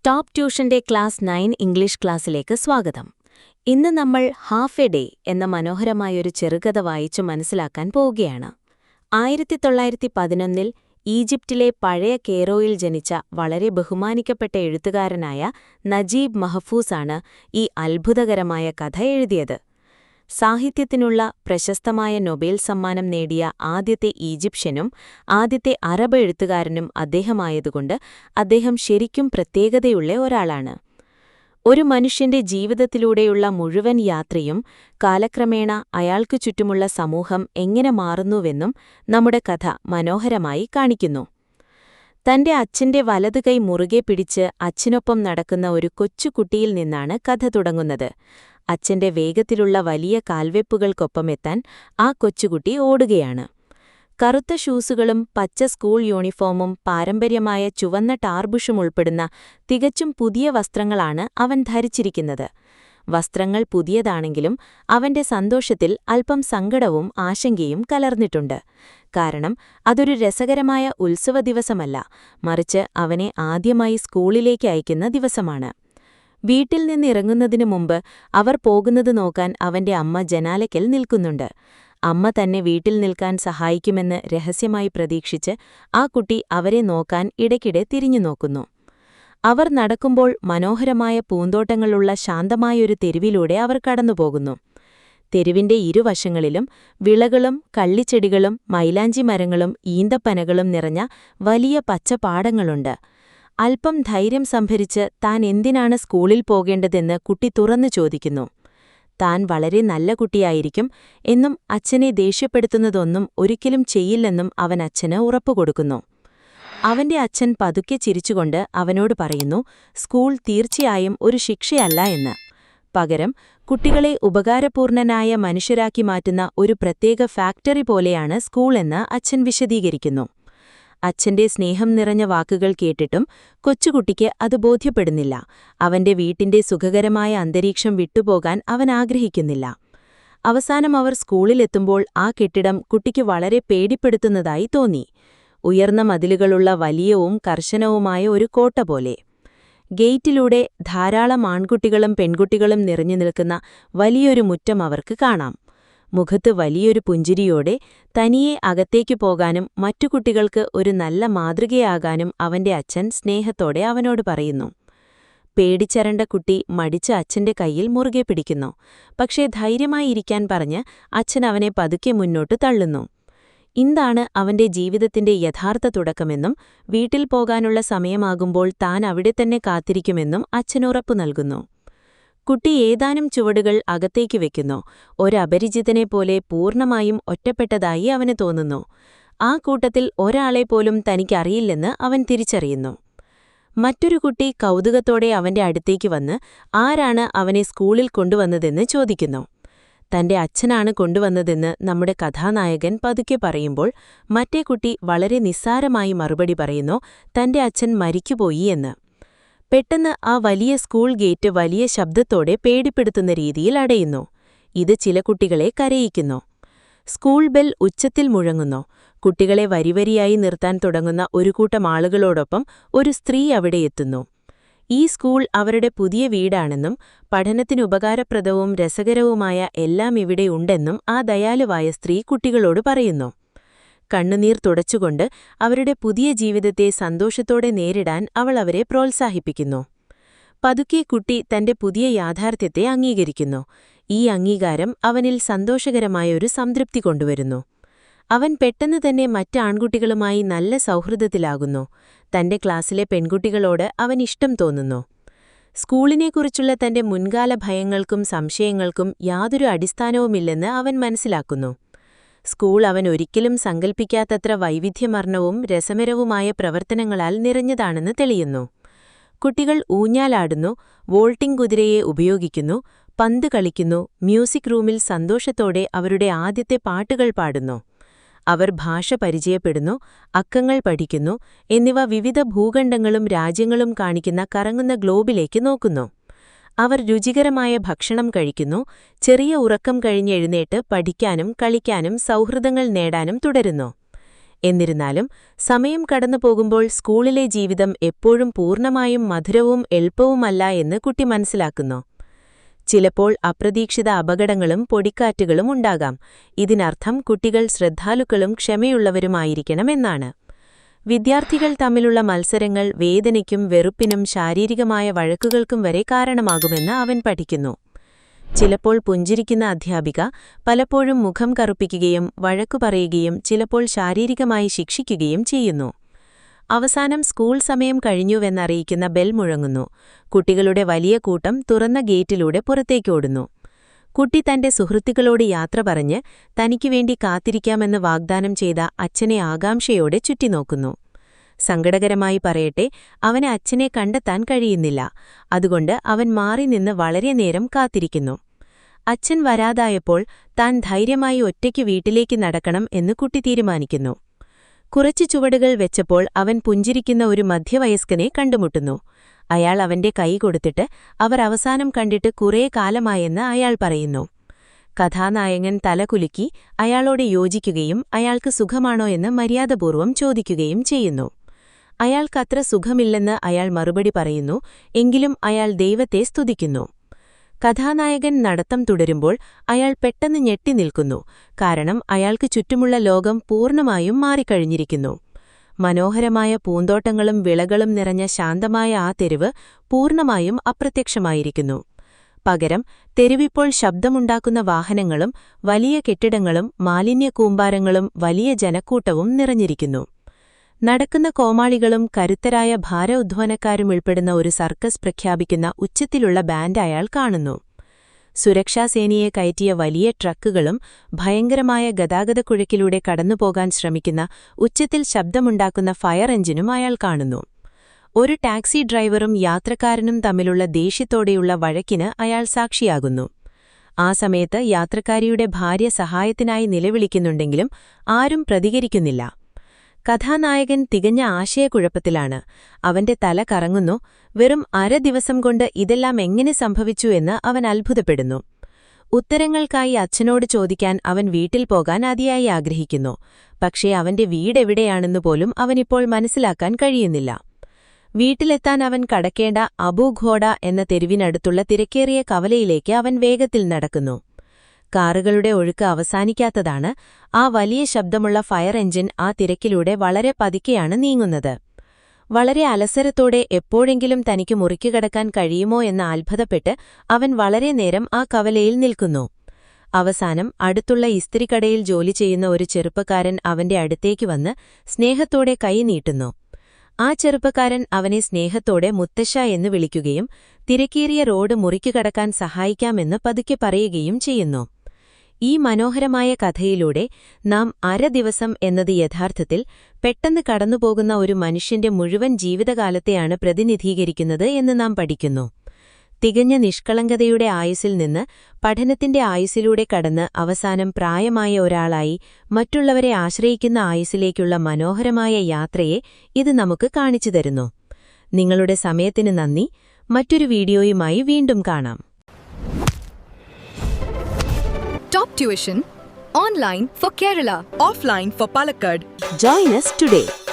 Top ട്യൂഷന്റെ class 9 English ക്ലാസ്സിലേക്ക് സ്വാഗതം. ഇന്ന് നമ്മൾ ഹാഫ് എ ഡേ എന്ന മനോഹരമായൊരു ചെറുകഥ വായിച്ചു മനസ്സിലാക്കാൻ പോവുകയാണ്. 1911 ഈജിപ്തിലെ പഴയ കെയ്റോയിൽ ജനിച്ച വളരെ ബഹുമാനിക്കപ്പെട്ട എഴുത്തുകാരനായ നജീബ് മഹ്ഫൂസാണ് ഈ അത്ഭുതകരമായ കഥ എഴുതിയത്. സാഹിത്യത്തിനുള്ള പ്രശസ്തമായ നൊബേൽ സമ്മാനം നേടിയ ആദ്യത്തെ ഈജിപ്ഷ്യനും ആദ്യത്തെ അറബ് എഴുത്തുകാരനും അദ്ദേഹമായതുകൊണ്ട് അദ്ദേഹം ശരിക്കും പ്രത്യേകതയുള്ള ഒരാളാണ്. ഒരു മനുഷ്യന്റെ ജീവിതത്തിലൂടെയുള്ള മുഴുവൻ യാത്രയും കാലക്രമേണ അയാൾക്കു ചുറ്റുമുള്ള സമൂഹം എങ്ങനെ മാറുന്നുവെന്നും നമ്മുടെ കഥ മനോഹരമായി കാണിക്കുന്നു. തന്റെ അച്ഛന്റെ വലതുകൈ മുറുകെ പിടിച്ച് അച്ഛനൊപ്പം നടക്കുന്ന ഒരു കൊച്ചുകുട്ടിയിൽ നിന്നാണ് കഥ തുടങ്ങുന്നത്. അച്ഛന്റെ വേഗത്തിലുള്ള വലിയ കാൽവെപ്പുകൾക്കൊപ്പമെത്താൻ ആ കൊച്ചുകുട്ടി ഓടുകയാണ്. കറുത്ത ഷൂസുകളും പച്ച സ്കൂൾ യൂണിഫോമും പാരമ്പര്യമായ ചുവന്ന ടാർബുഷും ഉൾപ്പെടുന്ന തികച്ചും പുതിയ വസ്ത്രങ്ങളാണ് അവൻ ധരിച്ചിരിക്കുന്നത്. വസ്ത്രങ്ങൾ പുതിയതാണെങ്കിലും അവന്റെ സന്തോഷത്തിൽ അല്പം സങ്കടവും ആശങ്കയും കലർന്നിട്ടുണ്ട്. കാരണം അതൊരു രസകരമായ ഉത്സവ ദിവസമല്ല, മറിച്ച് അവനെ ആദ്യമായി സ്കൂളിലേക്ക് അയക്കുന്ന ദിവസമാണ്. വീട്ടിൽ നിന്നിറങ്ങുന്നതിനു മുമ്പ് അവർ പോകുന്നത് നോക്കാൻ അവന്റെ അമ്മ ജനാലയ്ക്കൽ നിൽക്കുന്നുണ്ട്. അമ്മ തന്നെ വീട്ടിൽ നിൽക്കാൻ സഹായിക്കുമെന്ന് രഹസ്യമായി പ്രതീക്ഷിച്ച് ആ കുട്ടി അവരെ നോക്കാൻ ഇടയ്ക്കിടെ തിരിഞ്ഞു നോക്കുന്നു. അവർ നടക്കുമ്പോൾ മനോഹരമായ പൂന്തോട്ടങ്ങളുള്ള ശാന്തമായൊരു തെരുവിലൂടെ അവർ കടന്നുപോകുന്നു. തെരുവിന്റെ ഇരുവശങ്ങളിലും വിളകളും കള്ളിച്ചെടികളും മൈലാഞ്ചി മരങ്ങളും ഈന്തപ്പനകളും നിറഞ്ഞ വലിയ പച്ചപ്പാടങ്ങളുണ്ട്. അല്പം ധൈര്യം സംഭരിച്ച് താൻ എന്തിനാണ് സ്കൂളിൽ പോകേണ്ടതെന്ന് കുട്ടി തുറന്നു ചോദിക്കുന്നു. താൻ വളരെ നല്ല കുട്ടിയായിരിക്കും എന്നും അച്ഛനെ ദേഷ്യപ്പെടുത്തുന്നതൊന്നും ഒരിക്കലും ചെയ്യില്ലെന്നും അവൻ അച്ഛന് ഉറപ്പുകൊടുക്കുന്നു. അവന്റെ അച്ഛൻ പതുക്കെ ചിരിച്ചുകൊണ്ട് അവനോട് പറയുന്നു, സ്കൂൾ തീർച്ചയായും ഒരു ശിക്ഷയല്ല എന്ന്. പകരം കുട്ടികളെ ഉപകാരപൂർണനായ മനുഷ്യരാക്കി മാറ്റുന്ന ഒരു പ്രത്യേക ഫാക്ടറി പോലെയാണ് സ്കൂൾ എന്ന് അച്ഛൻ വിശദീകരിക്കുന്നു. അച്ഛന്റെ സ്നേഹം നിറഞ്ഞ വാക്കുകൾ കേട്ടിട്ടും കൊച്ചുകുട്ടിക്ക് അത് ബോധ്യപ്പെടുന്നില്ല. അവന്റെ വീട്ടിന്റെ സുഖകരമായ അന്തരീക്ഷം വിട്ടുപോകാൻ അവൻ ആഗ്രഹിക്കുന്നില്ല. അവസാനം അവർ സ്കൂളിലെത്തുമ്പോൾ ആ കെട്ടിടം കുട്ടിക്ക് വളരെ പേടിപ്പെടുത്തുന്നതായി തോന്നി. ഉയർന്ന മതിലുകളുള്ള വലിയവും കർശനവുമായ ഒരു കോട്ട പോലെ. ഗേറ്റിലൂടെ ധാരാളം ആൺകുട്ടികളും പെൺകുട്ടികളും നിറഞ്ഞു നിൽക്കുന്ന വലിയൊരു മുറ്റം അവർക്ക് കാണാം. മുഖത്ത് വലിയൊരു പുഞ്ചിരിയോടെ തനിയെ അകത്തേക്കു പോകാനും മറ്റു കുട്ടികൾക്ക് ഒരു നല്ല മാതൃകയാകാനും അവന്റെ അച്ഛൻ സ്നേഹത്തോടെ അവനോട് പറയുന്നു. പേടിച്ചരണ്ട കുട്ടി മടിച്ച അച്ഛന്റെ കൈയിൽ മുറുകെ പിടിക്കുന്നു. പക്ഷേ ധൈര്യമായി ഇരിക്കാൻ പറഞ്ഞ് അച്ഛൻ അവനെ പതുക്കെ മുന്നോട്ട് തള്ളുന്നു. ഇതാണ് അവന്റെ ജീവിതത്തിന്റെ യഥാർത്ഥ തുടക്കമെന്നും വീട്ടിൽ പോകാനുള്ള സമയമാകുമ്പോൾ താൻ അവിടെ തന്നെ കാത്തിരിക്കുമെന്നും അച്ഛൻ ഉറപ്പു നൽകുന്നു. കുട്ടി ഏതാനും ചുവടുകൾ അകത്തേക്ക് വെക്കുന്നു. ഒരപരിചിതനെപ്പോലെ പൂർണ്ണമായും ഒറ്റപ്പെട്ടതായി അവന് തോന്നുന്നു. ആ കൂട്ടത്തിൽ ഒരാളെപ്പോലും തനിക്കറിയില്ലെന്ന് അവൻ തിരിച്ചറിയുന്നു. മറ്റൊരു കുട്ടി കൗതുകത്തോടെ അവന്റെ അടുത്തേക്ക് വന്ന് ആരാണ് അവനെ സ്കൂളിൽ കൊണ്ടുവന്നതെന്ന് ചോദിക്കുന്നു. തന്റെ അച്ഛനാണ് കൊണ്ടുവന്നതെന്ന് നമ്മുടെ കഥാനായകൻ പതുക്കെ പറയുമ്പോൾ മറ്റേ കുട്ടി വളരെ നിസ്സാരമായി മറുപടി പറയുന്നു, തന്റെ അച്ഛൻ മരിച്ചുപോയി എന്ന്. പെട്ടെന്ന് ആ വലിയ സ്കൂൾ ഗേറ്റ് വലിയ ശബ്ദത്തോടെ പേടിപ്പെടുത്തുന്ന രീതിയിൽ അടയുന്നു. ഇത് ചില കുട്ടികളെ കരയിക്കുന്നു. സ്കൂൾ ബെൽ ഉച്ചത്തിൽ മുഴങ്ങുന്നു. കുട്ടികളെ വരിവരിയായി നിർത്താൻ തുടങ്ങുന്ന ഒരു കൂട്ടം ആളുകളോടൊപ്പം ഒരു സ്ത്രീ അവിടെ എത്തുന്നു. ഈ സ്കൂൾ അവരുടെ പുതിയ വീടാണെന്നും പഠനത്തിനുപകാരപ്രദവും രസകരവുമായ എല്ലാം ഇവിടെ ഉണ്ടെന്നും ആ ദയാലുവായ സ്ത്രീ കുട്ടികളോട് പറയുന്നു. കണ്ണുനീർ തുടച്ചുകൊണ്ട് അവരുടെ പുതിയ ജീവിതത്തെ സന്തോഷത്തോടെ നേരിടാൻ അവൾ അവരെ പ്രോത്സാഹിപ്പിക്കുന്നു. പതുക്കെ കുട്ടി തന്റെ പുതിയ യാഥാർത്ഥ്യത്തെ അംഗീകരിക്കുന്നു. ഈ അംഗീകാരം അവനിൽ സന്തോഷകരമായൊരു സംതൃപ്തി കൊണ്ടുവരുന്നു. അവൻ പെട്ടെന്ന് തന്നെ മറ്റ് ആൺകുട്ടികളുമായി നല്ല സൗഹൃദത്തിലാകുന്നു. തന്റെ ക്ലാസ്സിലെ പെൺകുട്ടികളോട് അവൻ ഇഷ്ടം തോന്നുന്നു. സ്കൂളിനെക്കുറിച്ചുള്ള തന്റെ മുൻകാല ഭയങ്ങൾക്കും സംശയങ്ങൾക്കും യാതൊരു അടിസ്ഥാനവുമില്ലെന്ന് അവൻ മനസ്സിലാക്കുന്നു. സ്കൂൾ അവൻ ഒരിക്കലും സങ്കൽപ്പിക്കാത്തത്ര വൈവിധ്യമർണവും രസകരവുമായ പ്രവർത്തനങ്ങളാൽ നിറഞ്ഞതാണെന്ന് തെളിയുന്നു. കുട്ടികൾ ഊഞ്ഞാലാടുന്നു, വോൾട്ടിംഗ് കുതിരയെ ഉപയോഗിക്കുന്നു, പന്ത് കളിക്കുന്നു, മ്യൂസിക് റൂമിൽ സന്തോഷത്തോടെ അവരുടെ ആദ്യത്തെ പാട്ടുകൾ പാടുന്നു. അവർ ഭാഷ പരിചയപ്പെടുന്നു, അക്കങ്ങൾ പഠിക്കുന്നു, എന്നിവ വിവിധ ഭൂഖണ്ഡങ്ങളും രാജ്യങ്ങളും കാണിക്കുന്ന കറങ്ങുന്ന ഗ്ലോബിലേക്ക് നോക്കുന്നു. അവർ രുചികരമായ ഭക്ഷണം കഴിക്കുന്നു, ചെറിയ ഉറക്കം കഴിഞ്ഞെഴുന്നേറ്റ് പഠിക്കാനും കളിക്കാനും സൗഹൃദങ്ങൾ നേടാനും തുടരുന്നു. എന്നിരുന്നാലും സമയം കടന്നുപോകുമ്പോൾ സ്കൂളിലെ ജീവിതം എപ്പോഴും പൂർണ്ണമായും മധുരവും എളുപ്പവുമല്ല എന്ന് കുട്ടി മനസ്സിലാക്കുന്നു. ചിലപ്പോൾ അപ്രതീക്ഷിത അപകടങ്ങളും പൊടിക്കാറ്റുകളും ഉണ്ടാകാം. ഇതിനർത്ഥം കുട്ടികൾ ശ്രദ്ധാലുക്കളും ക്ഷമയുള്ളവരുമായിരിക്കണമെന്നാണ്. വിദ്യാർത്ഥികൾ തമ്മിലുള്ള മത്സരങ്ങൾ വേദനയ്ക്കും വെറുപ്പിനും ശാരീരികമായ വഴക്കുകൾക്കും വരെ കാരണമാകുമെന്ന് അവൻ പഠിക്കുന്നു. ചിലപ്പോൾ പുഞ്ചിരിക്കുന്ന അധ്യാപിക പലപ്പോഴും മുഖം കറുപ്പിക്കുകയും വഴക്കു പറയുകയും ചിലപ്പോൾ ശാരീരികമായി ശിക്ഷിക്കുകയും ചെയ്യുന്നു. അവസാനം സ്കൂൾ സമയം കഴിഞ്ഞുവെന്നറിയിക്കുന്ന ബെൽ മുഴങ്ങുന്നു. കുട്ടികളുടെ വലിയ കൂട്ടം തുറന്ന ഗേറ്റിലൂടെ പുറത്തേക്കോടുന്നു. കുട്ടി തന്റെ സുഹൃത്തുക്കളോട് യാത്ര പറഞ്ഞ് തനിക്കുവേണ്ടി കാത്തിരിക്കാമെന്ന് വാഗ്ദാനം ചെയ്ത അച്ഛനെ ആകാംക്ഷയോടെ ചുറ്റിനോക്കുന്നു. സങ്കടകരമായി പറയട്ടെ, അവന് അച്ഛനെ കണ്ടെത്താൻ കഴിയുന്നില്ല. അതുകൊണ്ട് അവൻ മാറി നിന്ന് വളരെ നേരം കാത്തിരിക്കുന്നു. അച്ഛൻ വരാതായപ്പോൾ താൻ ധൈര്യമായി ഒറ്റയ്ക്ക് വീട്ടിലേക്ക് നടക്കണം എന്ന് കുട്ടി തീരുമാനിക്കുന്നു. കുറച്ചു ചുവടുകൾ വെച്ചപ്പോൾ അവൻ പുഞ്ചിരിക്കുന്ന ഒരു മധ്യവയസ്കനെ കണ്ടുമുട്ടുന്നു. അയാൾ അവന്റെ കൈ കൊടുത്തിട്ട് അവർ അവസാനം കണ്ടിട്ട് കുറേ കാലമായെന്ന് അയാൾ പറയുന്നു. കഥാനായകൻ തലകുലുക്കി അയാളോട് യോജിക്കുകയും അയാൾക്ക് സുഖമാണോ എന്ന് മര്യാദപൂർവ്വം ചോദിക്കുകയും ചെയ്യുന്നു. അയാൾക്കത്ര സുഖമില്ലെന്ന് അയാൾ മറുപടി പറയുന്നു. എങ്കിലും അയാൾ ദൈവത്തെ സ്തുതിക്കുന്നു. കഥാനായകൻ നടത്തം തുടരുമ്പോൾ അയാൾ പെട്ടെന്ന് ഞെട്ടിനിൽക്കുന്നു. കാരണം അയാൾക്ക് ചുറ്റുമുള്ള ലോകം പൂർണ്ണമായും മാറിക്കഴിഞ്ഞിരിക്കുന്നു. മനോഹരമായ പൂന്തോട്ടങ്ങളും വിളകളും നിറഞ്ഞ ശാന്തമായ ആ തെരുവ് പൂർണ്ണമായും അപ്രത്യക്ഷമായിരിക്കുന്നു. പകരം തെരുവിപ്പോൾ ശബ്ദമുണ്ടാക്കുന്ന വാഹനങ്ങളും വലിയ കെട്ടിടങ്ങളും മാലിന്യക്കൂമ്പാരങ്ങളും വലിയ ജനക്കൂട്ടവും നിറഞ്ഞിരിക്കുന്നു. നടക്കുന്ന കോമാളികളും കരുത്തരായ ഭാരോദ്വഹനക്കാരും ഉൾപ്പെടുന്ന ഒരു സർക്കസ് പ്രഖ്യാപിക്കുന്ന ഉച്ചത്തിലുള്ള ബാൻഡ് അയാൾ കാണുന്നു. സുരക്ഷാസേനയെ കയറ്റിയ വലിയ ട്രക്കുകളും ഭയങ്കരമായ ഗതാഗതക്കുഴക്കിലൂടെ കടന്നുപോകാൻ ശ്രമിക്കുന്ന ഉച്ചത്തിൽ ശബ്ദമുണ്ടാക്കുന്ന ഫയർ എഞ്ചിനും അയാൾ കാണുന്നു. ഒരു ടാക്സി ഡ്രൈവറും യാത്രക്കാരനും തമ്മിലുള്ള ദേഷ്യത്തോടെയുള്ള വഴക്കിന് അയാൾ സാക്ഷിയാകുന്നു. ആ സമയത്ത് യാത്രക്കാരിയുടെ ഭാര്യ സഹായത്തിനായി നിലവിളിക്കുന്നുണ്ടെങ്കിലും ആരും പ്രതികരിക്കുന്നില്ല. കഥാനായകൻ തികഞ്ഞ ആശയക്കുഴപ്പത്തിലാണ്. അവന്റെ തല കറങ്ങുന്നു. വെറും ദിവസം കൊണ്ട് ഇതെല്ലാം എങ്ങനെ സംഭവിച്ചു എന്ന് അവൻ അത്ഭുതപ്പെടുന്നു. ഉത്തരങ്ങൾക്കായി അച്ഛനോട് ചോദിക്കാൻ അവൻ വീട്ടിൽ പോകാൻ അതിയായി ആഗ്രഹിക്കുന്നു. പക്ഷേ അവന്റെ വീടെവിടെയാണെന്നുപോലും അവനിപ്പോൾ മനസ്സിലാക്കാൻ കഴിയുന്നില്ല. വീട്ടിലെത്താൻ അവൻ കടക്കേണ്ട അബൂഘോഡ എന്ന തെരുവിനടുത്തുള്ള തിരക്കേറിയ കവലയിലേക്ക് അവൻ വേഗത്തിൽ നടക്കുന്നു. കാറുകളുടെ ഒഴുക്ക് അവസാനിക്കാത്തതാണ്. ആ വലിയ ശബ്ദമുള്ള ഫയർ എഞ്ചിൻ ആ തിരക്കിലൂടെ വളരെ പതുക്കെയാണ് നീങ്ങുന്നത്. വളരെ അലസരത്തോടെ എപ്പോഴെങ്കിലും തനിക്ക് മുറിക്കുകടക്കാൻ കഴിയുമോ എന്ന് അത്ഭുതപ്പെട്ട് അവൻ വളരെ നേരം ആ കവലയിൽ നിൽക്കുന്നു. അവസാനം അടുത്തുള്ള ഇസ്തിരിക്കടയിൽ ജോലി ചെയ്യുന്ന ഒരു ചെറുപ്പക്കാരൻ അവന്റെ അടുത്തേക്ക് വന്ന് സ്നേഹത്തോടെ കൈ നീട്ടുന്നു. ആ ചെറുപ്പക്കാരൻ അവനെ സ്നേഹത്തോടെ മുത്തശ്ശ എന്ന് വിളിക്കുകയും തിരക്കേറിയ റോഡ് മുറിക്കുകടക്കാൻ സഹായിക്കാമെന്ന് പതുക്കെ പറയുകയും ചെയ്യുന്നു. ഈ മനോഹരമായ കഥയിലൂടെ നാം ദിവസം എന്നത് യഥാർത്ഥത്തിൽ പെട്ടെന്ന് കടന്നുപോകുന്ന ഒരു മനുഷ്യന്റെ മുഴുവൻ ജീവിതകാലത്തെയാണ് പ്രതിനിധീകരിക്കുന്നത് എന്ന് നാം പഠിക്കുന്നു. തികഞ്ഞ നിഷ്കളങ്കതയുടെ ആയുസ്സിൽ നിന്ന് പഠനത്തിന്റെ ആയുസ്സിലൂടെ കടന്ന് അവസാനം പ്രായമായ ഒരാളായി മറ്റുള്ളവരെ ആശ്രയിക്കുന്ന ആയുസ്സിലേക്കുള്ള മനോഹരമായ യാത്രയെ ഇത് നമുക്ക് കാണിച്ചു തരുന്നു. നിങ്ങളുടെ സമയത്തിന് നന്ദി. മറ്റൊരു വീഡിയോയുമായി വീണ്ടും കാണാം. Top Tuition, online for Kerala, offline for Palakkad. Join us today.